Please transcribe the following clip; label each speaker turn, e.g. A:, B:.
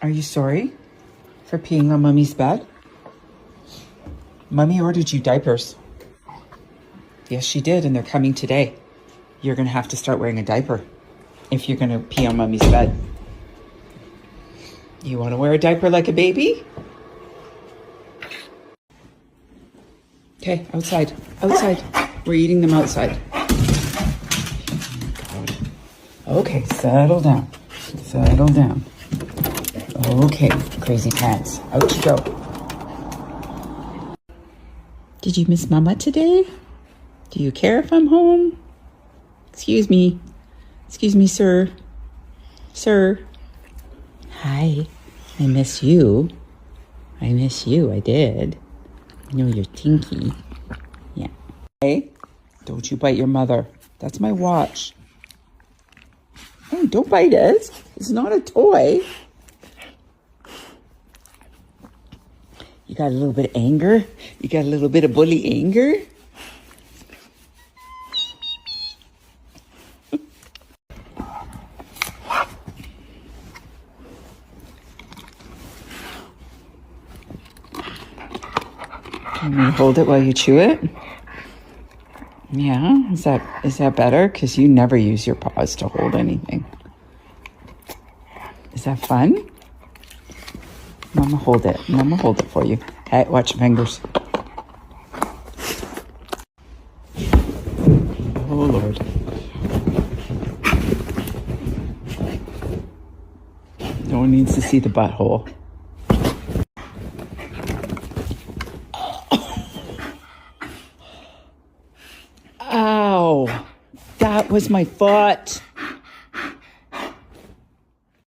A: Are you sorry for peeing on Mommy's bed? Mommy ordered you diapers. Yes, she did, and they're coming today. You're going to have to start wearing a diaper if you're going to pee on Mommy's bed. You want to wear a diaper like a baby? Okay, outside. Outside. We're eating them outside. God. Okay, settle down. Settle down. Okay, crazy pants. Out you go. Did you miss Mama today? Do you care if I'm home? Excuse me. Excuse me, sir. Sir. Hi. I miss you. I miss you. I did. I know you're tinky. Yeah. Hey, don't you bite your mother. That's my watch. Hey, don't bite it. It's not a toy. You got a little bit of anger? You got a little bit of bully anger? Can you hold it while you chew it? Yeah, is that better? Because you never use your paws to hold anything. Is that fun? Mama hold it. Mama hold it for you. Hey, watch your fingers. Oh, Lord. No one needs to see the butthole. Ow! That was my foot.